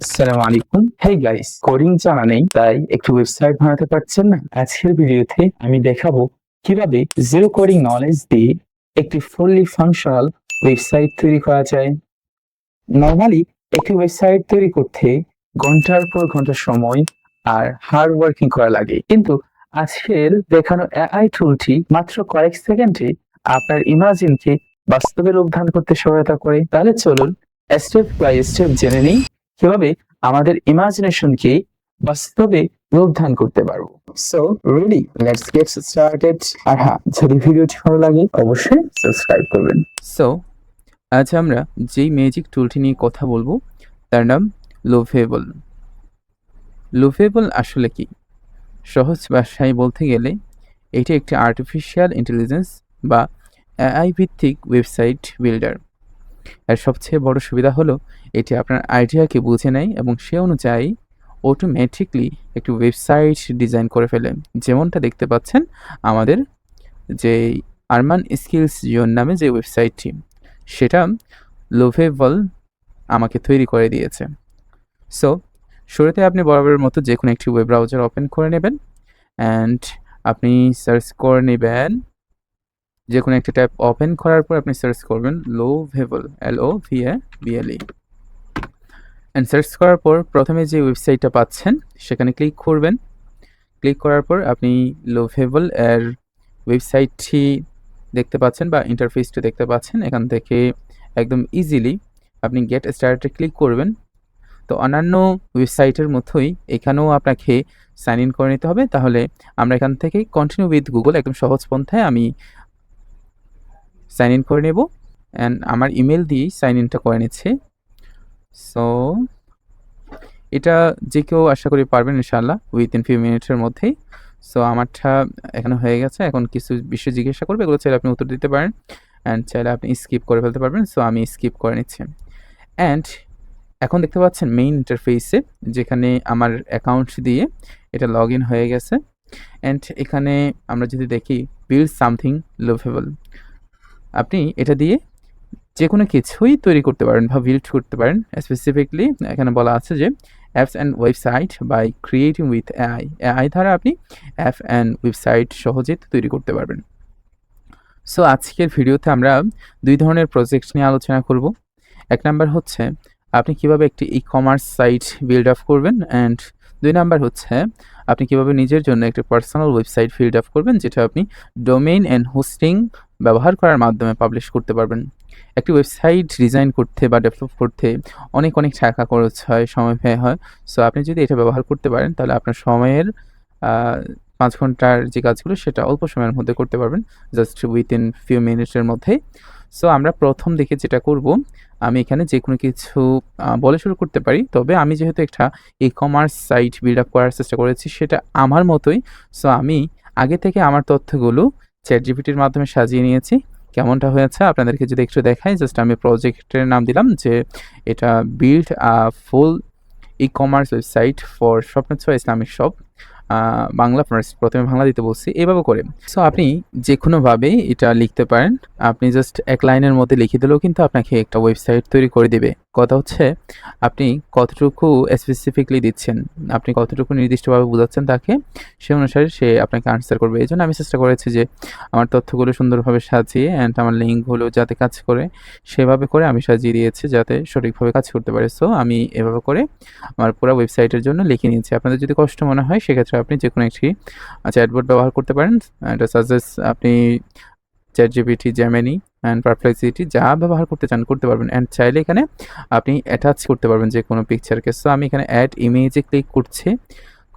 আসসালামু আলাইকুম। Hey guys, coding জানা নেই তাই একটু ওয়েবসাইট বানাতে পারছেন না? আজকের ভিডিওতে আমি দেখাবো কিভাবে জিরো কোডিং নলেজ দিয়ে একটি ফুললি ফাংশনাল ওয়েবসাইট তৈরি করা যায়। নরমালি একটি ওয়েবসাইট তৈরি করতে ঘন্টার পর ঘন্টা সময় আর হার্ড ওয়ার্কিং করা লাগে, কিন্তু আজকের দেখানো এআই টুলটি মাত্র কয়েক সেকেন্ডে আপনার ইমাজিনকে বাস্তবে রূপ দান করতে সহায়তা করে। তাহলে চলুন স্টেপ বাই স্টেপ জেনে নিই কিভাবে আমাদের ইমাজিনেশনকে বাস্তবে রূপ দান করতে পারবো। So ready, let's get started. আর হ্যাঁ, যদি ভিডিওটি ভালো লাগে অবশ্যই সাবস্ক্রাইব করবেন। সো আজ আমরা যেই ম্যাজিক টুলটি নিয়ে কথা বলবো তার নাম লোভেবল। লোভেবল আসলে কি? সহজ ভাষায় বলতে গেলে এটি একটি আর্টিফিশিয়াল ইন্টেলিজেন্স বা এআই ভিত্তিক ওয়েবসাইট বিল্ডার। এর সবচেয়ে বড় সুবিধা হলো এটি আপনার আইডিয়াকে বুঝে নেয় এবং সে অনুযায়ী অটোমেটিকলি একটি ওয়েবসাইট ডিজাইন করে ফেলে। যেমনটা দেখতে পাচ্ছেন আমাদের যে আরমান স্কিলস জোন নামে যে ওয়েবসাইটটি, সেটা লোভেবল আমাকে তৈরি করে দিয়েছে। সো শুরুতে আপনি বরাবরের মতো যে কোনো একটি ওয়েব ব্রাউজার ওপেন করে নেবেন অ্যান্ড আপনি সার্চ করে নেবেন, যে কোনো একটি ট্যাব ওপেন করার পর আপনি সার্চ করবেন লোভেবল, LOVABLE, অ্যান্ড সার্চ করার পর প্রথমে যে ওয়েবসাইটটা পাচ্ছেন সেখানে ক্লিক করবেন। ক্লিক করার পর আপনি লোভেবল এর ওয়েবসাইটটি দেখতে পাচ্ছেন বা ইন্টারফেসটি দেখতে পাচ্ছেন। এখান থেকে একদম ইজিলি আপনি গেট স্টার্টে ক্লিক করবেন। তো অন্যান্য ওয়েবসাইটের মতোই এখানেও আপনাকে সাইন ইন করে নিতে হবে। তাহলে আমরা এখান থেকে কন্টিনিউ উইথ গুগল একদম সহজ পন্থায় আমি সাইন ইন করে নেব অ্যান্ড আমার ইমেল দিয়েই সাইন ইনটা করে নিচ্ছে। সো এটা যে কেউ আশা করি পারবেন ইনশাআল্লাহ উইথিন ফিউ মিনিটের মধ্যেই। সো আমারটা এখানে হয়ে গেছে। এখন কিছু বিষয় জিজ্ঞাসা করবে, এগুলো চাইলে আপনি উত্তর দিতে পারেন অ্যান্ড চাইলে আপনি স্কিপ করে ফেলতে পারবেন। সো আমি স্কিপ করে নিচ্ছি অ্যান্ড এখন দেখতে পাচ্ছেন মেইন ইন্টারফেসে যেখানে আমার অ্যাকাউন্ট দিয়ে এটা লগ ইন হয়ে গেছে অ্যান্ড এখানে আমরা যদি দেখি বিল্ড সামথিং লোভেবল, আপনি এটা দিয়ে যে কোনো কিছুই তৈরি করতে পারেন বা বিল্ড করতে পারেন। স্পেসিফিকলি এখানে বলা আছে যে apps and website by creating with AI. AI দ্বারা আপনি অ্যাপ অ্যান্ড ওয়েবসাইট সহজেই তৈরি করতে পারবেন। সো আজকের ভিডিওতে আমরা দুই ধরনের প্রজেক্ট নিয়ে আলোচনা করব। এক নাম্বার হচ্ছে আপনি কিভাবে একটি e commerce site build up করবেন অ্যান্ড দুই নাম্বার হচ্ছে আপনি কিভাবে নিজের জন্য একটি পার্সোনাল ওয়েবসাইট বিল্ড আপ করবেন যেটা আপনি ডোমেইন অ্যান্ড হোস্টিং ব্যবহার করার মাধ্যমে পাবলিশ করতে পারবেন। একটি ওয়েবসাইট ডিজাইন করতে বা ডেভেলপ করতে অনেক অনেক টাকা খরচ হয়, সময় ব্যয় হয়। সো আপনি যদি এটা ব্যবহার করতে পারেন তাহলে আপনার সময়ের 5 ঘন্টার যে কাজগুলো সেটা অল্প সময়ের মধ্যে করতে পারবেন, জাস্ট উইথিন ফিউ মিনিটের মধ্যেই। সো আমরা প্রথম দিকে যেটা করব, আমি এখানে যে কোনো কিছু বলে শুরু করতে পারি। তবে আমি যেহেতু একটা e commerce site build up করার চেষ্টা করেছি সেটা আমার মতোই। সো আমি আগে থেকে আমার তথ্যগুলো চ্যাটজিপিটির মাধ্যমে সাজিয়ে নিয়েছি। কেমনটা হয়েছে আপনাদেরকে যদি একটু দেখাই, জাস্ট আমি প্রজেক্টের নাম দিলাম যে এটা build a full e commerce website for স্বপ্নের ছোঁয়া ইসলামিক শপ। বাংলা ফার্স্ট, প্রথমে বাংলা দিতে বলছি এভাবে করে। সো আপনি যে কোনোভাবেই এটা লিখতে পারেন। আপনি জাস্ট এক লাইনের মধ্যে লিখে দিলেও কিন্তু আপনাকে একটা ওয়েবসাইট তৈরি করে দিবে। কথা হচ্ছে আপনি কতটুকু স্পেসিফিকলি দিচ্ছেন, আপনি কতটুকু নির্দিষ্টভাবে বোঝাচ্ছেন তাকে, সে অনুসারে সে আপনাকে আনসার করবে। এই জন্য আমি চেষ্টা করেছি যে আমার তথ্যগুলো সুন্দরভাবে সাজিয়ে অ্যান্ড আমার লিঙ্কগুলো যাতে কাজ করে সেভাবে করে আমি সাজিয়ে দিয়েছি যাতে সঠিকভাবে কাজ করতে পারে। সো আমি এভাবে করে আমার পুরো ওয়েবসাইটের জন্য লিখে নিয়েছি। আপনাদের যদি কষ্ট মনে হয় সেক্ষেত্রে আপনি যে কোনো একটি চ্যাটবট ব্যবহার করতে পারেন। এটা সাজেস্ট আপনি চ্যাটজিপিটি, জেমিনি অ্যান্ড পারপ্লেক্সিটি যা ব্যবহার করতে চান করতে পারবেন অ্যান্ড চাইলে এখানে আপনি অ্যাটাচ করতে পারবেন যে কোনো পিকচারকে। সো আমি এখানে অ্যাড ইমেজে ক্লিক করছি।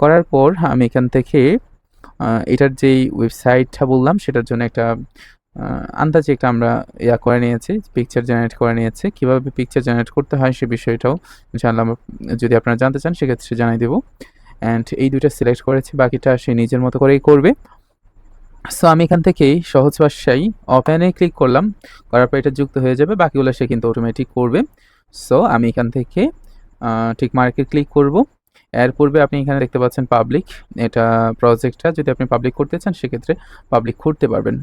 করার পর আমি এখান থেকে এটার যেই ওয়েবসাইটটা বললাম সেটার জন্য একটা আন্দাজে একটা আমরা করে নিয়েছি, পিকচার জেনারেট করে নিয়েছি। কীভাবে পিকচার জেনারেট করতে হয় সে বিষয়টাও ইনশাআল্লাহ যদি আপনারা জানতে চান সেক্ষেত্রে জানাই দেবো। অ্যান্ড এই দুইটা সিলেক্ট করেছি, বাকিটা সে নিজের মতো করেই করবে। সো আমি এখান থেকেই সহজ ভাষায় ওপেনে ক্লিক করলাম, করার পর এটা যুক্ত হয়ে যাবে, বাকিগুলো সে কিন্তু অটোমেটিক করবে। সো আমি এখান থেকে ঠিক মার্কে ক্লিক করব। এর পূর্বে আপনি এখানে দেখতে পাচ্ছেন পাবলিক, এটা প্রজেক্টটা যদি আপনি পাবলিক করতে চান সেক্ষেত্রে পাবলিক করতে পারবেন।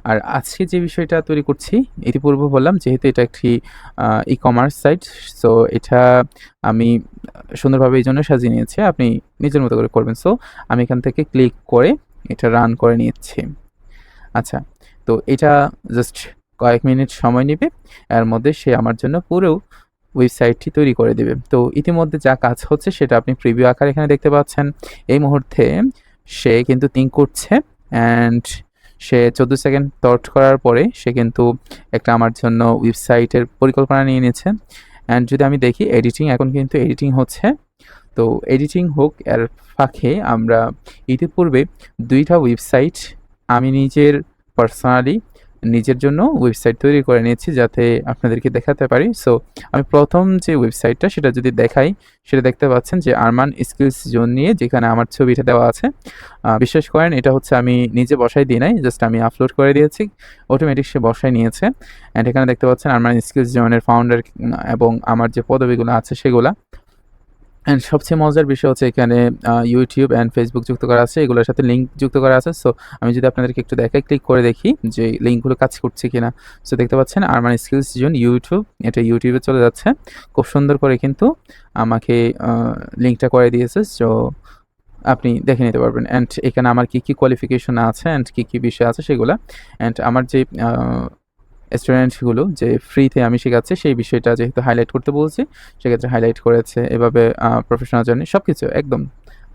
আর আজকে যে বিষয়টা তৈরি করছি, ইতিপূর্বে বললাম যেহেতু এটা একটি ই-কমার্স সাইট, সো এটা আমি সুন্দরভাবে এই জন্য সাজিয়ে নিয়েছি। আপনি নিজের মতো করে করবেন। সো আমি এখান থেকে ক্লিক করে এটা রান করে নিচ্ছি। আচ্ছা, তো এটা জাস্ট কয়েক মিনিট সময় নেবে। এর মধ্যে সে আমার জন্য পুরো ওয়েবসাইটটি তৈরি করে দেবে। তো ইতিমধ্যে যা কাজ হচ্ছে সেটা আপনি প্রিভিউ আকারে এখানে দেখতে পাচ্ছেন। এই মুহূর্তে সে কিন্তু থিঙ্ক করছে অ্যান্ড সে 14 সেকেন্ড থট করার পরে সে কিন্তু একটা আমার জন্য ওয়েবসাইটের পরিকল্পনা নিয়ে নিয়েছে। অ্যান্ড যদি আমি দেখি এডিটিং, এখন কিন্তু এডিটিং হচ্ছে। তো এডিটিং হোক, এর ফাঁকে আমরা ইতিপূর্বে 2টা ওয়েবসাইট আমি নিজের পার্সোনালি নিজের জন্য ওয়েবসাইট তৈরি করে নিয়েছি যাতে আপনাদেরকে দেখাতে পারি। সো আমি প্রথম যে ওয়েবসাইটটা সেটা যদি দেখাই, সেটা দেখতে পাচ্ছেন যে আরমান স্কিলস জোন নিয়ে, যেখানে আমার ছবিটা দেওয়া আছে। বিশ্বাস করেন এটা হচ্ছে আমি নিজে বসাই দিই নাই, জাস্ট আমি আপলোড করে দিয়েছি, অটোমেটিক সে বসাই নিয়েছে। অ্যান্ড এখানে দেখতে পাচ্ছেন আরমান স্কিলস জোনের ফাউন্ডার এবং আমার যে পদবিগুলো আছে সেগুলা। অ্যান্ড সবচেয়ে মজার বিষয় হচ্ছে এখানে ইউটিউব অ্যান্ড ফেসবুক যুক্ত করা আছে, এগুলোর সাথে লিঙ্ক যুক্ত করা আছে। সো আমি যদি আপনাদেরকে একটু দেখাই, ক্লিক করে দেখি যে লিঙ্কগুলো কাজ করছে কিনা। সো দেখতে পাচ্ছেন আরমান স্কিলস জোন ইউটিউব, এটা ইউটিউবে চলে যাচ্ছে। খুব সুন্দর করে কিন্তু আমাকে লিঙ্কটা করে দিয়েছে। সো আপনি দেখে নিতে পারবেন। অ্যান্ড এখানে আমার কী কোয়ালিফিকেশন আছে অ্যান্ড কী বিষয় আছে সেগুলা। অ্যান্ড আমার যে স্টুডেন্টগুলো যে ফ্রিতে আমি শেখাচ্ছি সেই বিষয়টা যেহেতু হাইলাইট করতে বলছি, সেক্ষেত্রে হাইলাইট করেছে। এভাবে প্রফেশনাল জার্নি সবকিছু একদম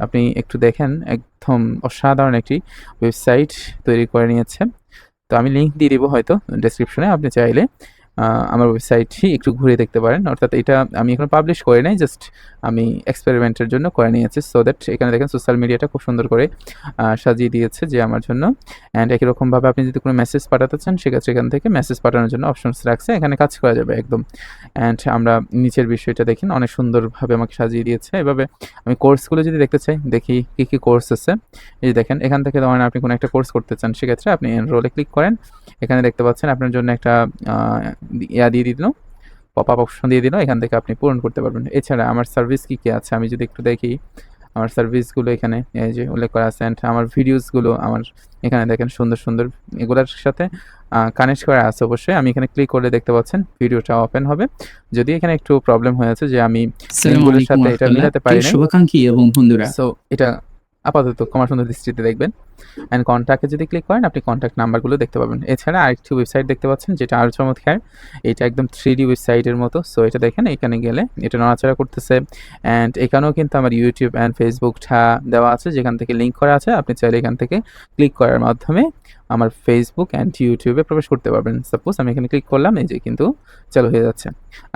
আপনি একটু দেখেন, একদম অসাধারণ একটি ওয়েবসাইট তৈরি করে নিয়েছে। তো আমি লিঙ্ক দিয়ে দিব হয়তো ডেসক্রিপশনে, আপনি চাইলে আমার ওয়েবসাইটটি একটু ঘুরে দেখতে পারেন। অর্থাৎ এটা আমি এখনো পাবলিশ করি নাই, জাস্ট আমি এক্সপেরিমেন্টের জন্য করে নিয়েছি। সো দ্যাট এখানে দেখেন সোশ্যাল মিডিয়াটা খুব সুন্দর করে সাজিয়ে দিয়েছে যে আমার জন্য। অ্যান্ড একই রকমভাবে আপনি যদি কোনো মেসেজ পাঠাতে চান সেক্ষেত্রে এখান থেকে মেসেজ পাঠানোর জন্য অপশনস রাখছে, এখানে কাজ করা যাবে একদম। অ্যান্ড আমরা নিচের বিষয়টা দেখেন অনেক সুন্দরভাবে আমাকে সাজিয়ে দিয়েছে। এভাবে আমি কোর্সগুলো যদি দেখতে চাই, দেখি কী কোর্স আছে। এই যে দেখেন এখান থেকে ধরেন আপনি কোনো একটা কোর্স করতে চান, সেক্ষেত্রে আপনি এনরোলে ক্লিক করেন। এখানে দেখতে পাচ্ছেন আপনার জন্য একটা দিয়ে দিল, পপ আপ অপশন দিয়ে দিল, এখান থেকে আপনি পূরণ করতে পারবেন। এছাড়া আমার সার্ভিস কী আছে আমি যদি একটু দেখি, আমার সার্ভিসগুলো এখানে এই যে উল্লেখ করা আছে। অ্যান্ড আমার ভিডিওসগুলো আমার এখানে দেখেন সুন্দর এগুলোর সাথে কানেক্ট করা আছে অবশ্যই। আমি এখানে ক্লিক করলে দেখতে পাচ্ছেন ভিডিওটা ওপেন হবে। যদি এখানে একটু প্রবলেম হয়েছে যে আমি লিঙ্কগুলোর সাথে এটা মিলাতে পারি নাই। শুভাকাঙ্ক্ষী এবং বন্ধুরা, সো এটা আপাতত ক্ষমা সুন্দর দৃষ্টিতে দেখবেন। অ্যান্ড কন্ট্যাক্টে যদি ক্লিক করেন আপনি কন্ট্যাক্ট নাম্বারগুলো দেখতে পাবেন। এছাড়া আরেকটি ওয়েবসাইট দেখতে পাচ্ছেন যেটা আরও চমৎকার, এটা একদম 3D ওয়েবসাইটের মতো। সো এটা দেখেন এখানে গেলে এটা নড়াচড়া করতেছে। অ্যান্ড এখানেও কিন্তু আমার ইউটিউব অ্যান্ড ফেসবুকটা দেওয়া আছে, যেখান থেকে লিঙ্ক করা আছে। আপনি চাইলে এখান থেকে ক্লিক করার মাধ্যমে আমার ফেসবুক অ্যান্ড ইউটিউবে প্রবেশ করতে পারবেন। সাপোজ আমি এখানে ক্লিক করলাম, এই যে কিন্তু চালু হয়ে যাচ্ছে।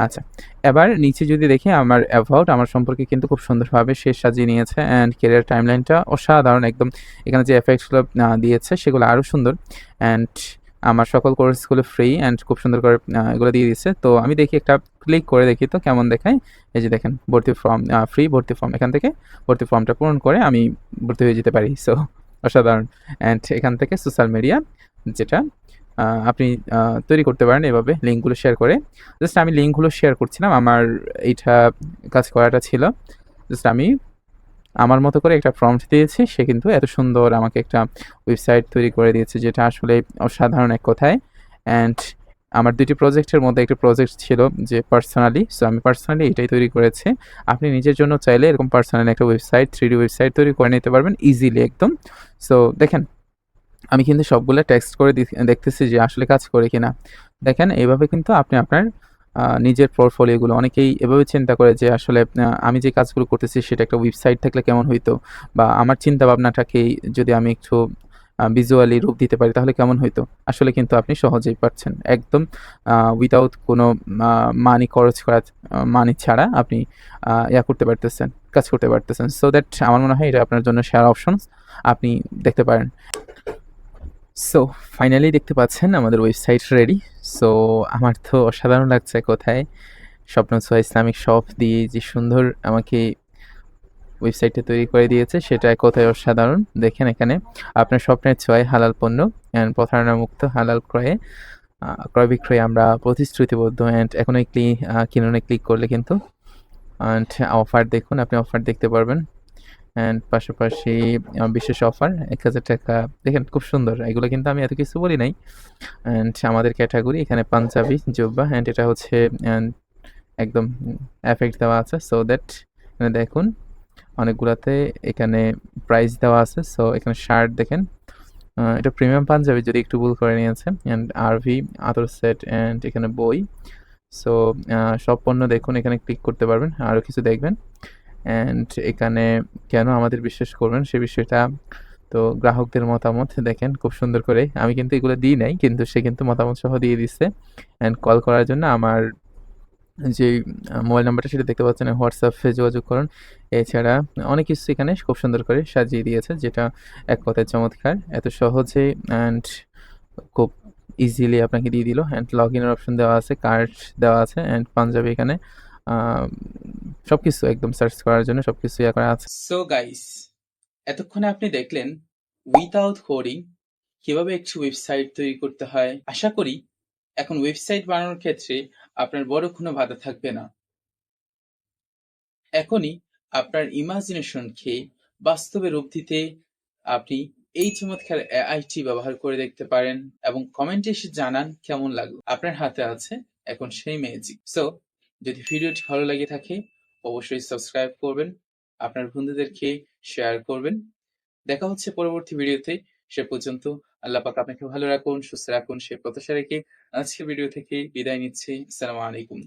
আচ্ছা, এবার নিচে যদি দেখি আমার অ্যাবাউট, আমার সম্পর্কে কিন্তু খুব সুন্দরভাবে সে সাজিয়ে নিয়েছে। অ্যান্ড কেরিয়ার টাইমলাইনটা অসাধারণ একদম। এখানে যে এফেক্টসগুলো দিয়েছে সেগুলো আরও সুন্দর। অ্যান্ড আমার সকল কোর্সগুলো ফ্রি অ্যান্ড খুব সুন্দর করে এগুলো দিয়ে দিচ্ছে। তো আমি দেখি একটা ক্লিক করে দেখি তো কেমন দেখায়। এই যে দেখেন ভর্তি ফর্ম, ফ্রি ভর্তি ফর্ম, এখান থেকে ভর্তি ফর্মটা পূরণ করে আমি ভর্তি হয়ে যেতে পারি। সো অসাধারণ। অ্যান্ড এখান থেকে সোশ্যাল মিডিয়া যেটা আপনি তৈরি করতে পারেন এভাবে লিঙ্কগুলো শেয়ার করে। জাস্ট আমি লিঙ্কগুলো শেয়ার করছিলাম, আমার এইটা কাজ করাটা ছিল। জাস্ট আমি আমার মতো করে একটা প্রম্পট দিয়েছি, সে কিন্তু এত সুন্দর আমাকে একটা ওয়েবসাইট তৈরি করে দিয়েছে, যেটা আসলে অসাধারণ এক কথায়। অ্যান্ড আমার 2টি প্রজেক্টের মধ্যে একটা প্রজেক্ট ছিল যে পার্সোনালি, সো আমি পার্সোনালি এটাই তৈরি করেছি। আপনি নিজের জন্য চাইলে এরকম পার্সোনালি একটা ওয়েবসাইট 3D ওয়েবসাইট তৈরি করে নিতে পারবেন ইজিলি একদম। সো দেখেন আমি কিন্তু সবগুলা টেক্সট করে দেখতেছি যে আসলে কাজ করে কিনা। দেখেন এইভাবে কিন্তু আপনি আপনার নিজের পোর্টফোলিওগুলো, অনেকেই এভাবে চিন্তা করে যে আসলে আমি যে কাজগুলো করতেছি সেটা একটা ওয়েবসাইট থাকলে কেমন হইতো, বা আমার চিন্তা ভাবনাটাকেই যদি আমি একটু ভিজুয়ালি রূপ দিতে পারি তাহলে কেমন হইতো। আসলে কিন্তু আপনি সহজেই পারছেন একদম উইথআউট কোনো মানি খরচ করা, মানি ছাড়া আপনি করতে পারতেছেন, কাজ করতে পারতেছেন। সো দ্যাট আমার মনে হয় এটা আপনার জন্য শেয়ার অপশনস, আপনি দেখতে পারেন। সো ফাইনালি দেখতে পাচ্ছেন আমাদের ওয়েবসাইট রেডি। সো আমার তো অসাধারণ লাগছে কোথায়, স্বপ্ন ছোঁয়া ইসলামিক শপ দিয়ে যে সুন্দর আমাকে ওয়েবসাইটটা তৈরি করে দিয়েছে সেটা কোথায় অসাধারণ। দেখেন এখানে আপনার স্বপ্নের ছোঁয়ায় হালাল পণ্য অ্যান্ড প্রতারণা মুক্ত হালাল ক্রয় বিক্রয়ে আমরা প্রতিশ্রুতিবদ্ধ। অ্যান্ড এখন এই কিনুনে ক্লিক করলে কিন্তু অ্যান্ড অফার দেখুন, আপনি অফার দেখতে পারবেন। অ্যান্ড পাশাপাশি বিশেষ অফার ১,০০০ টাকা। দেখেন খুব সুন্দর। এগুলো কিন্তু আমি এত কিছু বলি নাই। অ্যান্ড আমাদের ক্যাটাগরি এখানে পাঞ্জাবি, জুব্বা অ্যান্ড এটা হচ্ছে একদম এফেক্ট দেওয়া আছে। সো দ্যাট এখানে দেখুন অনেকগুলাতে এখানে প্রাইস দেওয়া আছে। সো এখানে শার্ট দেখেন। এটা প্রিমিয়াম পাঞ্জাবি যদি একটু ভুল করে নিয়েছে। অ্যান্ড আরভি, আতর সেট অ্যান্ড এখানে বই। সো সব পণ্য দেখুন, এখানে ক্লিক করতে পারবেন। আরও কিছু দেখবেন। অ্যান্ড এখানে কেন আমাদের বিশ্বাস করবেন সে বিষয়টা তো গ্রাহকদের মতামত দেখেন খুব সুন্দর করে। আমি কিন্তু এগুলো দিই নাই, কিন্তু সে কিন্তু মতামত সহ দিয়ে দিচ্ছে। অ্যান্ড কল করার জন্য আমার যেই মোবাইল নাম্বারটা সেটা দেখতে পাচ্ছেন, হোয়াটসঅ্যাপে যোগাযোগ করুন। এছাড়া অনেক কিছু এখানে খুব সুন্দর করে সাজিয়ে দিয়েছে, যেটা এক কথায় চমৎকার। এত সহজে অ্যান্ড খুব ইজিলি আপনাকে দিয়ে দিল। অ্যান্ড লগ ইনের অপশন দেওয়া আছে, কার্ড দেওয়া আছে অ্যান্ড পাঞ্জাবি এখানে সবকিছু একদম সার্চ করার জন্য সবকিছু ইয়া করা আছে। সো গাইস, এতক্ষণে আপনি দেখলেন উইথাউট কোডিং কিভাবে একটি ওয়েবসাইট তৈরি করতে হয়। আশা করি এখন ওয়েবসাইট বানানোর ক্ষেত্রে আপনার বড় কোনো বাধা থাকবে না। এখনই আপনার ইমাজিনেশনকে বাস্তবে রূপ দিতে আপনি এই চমৎকার এআইটি ব্যবহার করে দেখতে পারেন এবং কমেন্টে এসে জানান কেমন লাগলো। আপনার হাতে আছে এখন সেই ম্যাজিক। সো যদি ভিডিওটি ভালো লেগে থাকে অবশ্যই সাবস্ক্রাইব করবেন, আপনার বন্ধুদেরকে শেয়ার করবেন। দেখা হচ্ছে পরবর্তী ভিডিওতে। সে পর্যন্ত আল্লাহ পাক আপনাকে ভালো রাখুন, সুস্থ রাখুন সেই প্রত্যাশা রেখে আজকের ভিডিও থেকে বিদায় নিচ্ছি। আসসালামু আলাইকুম।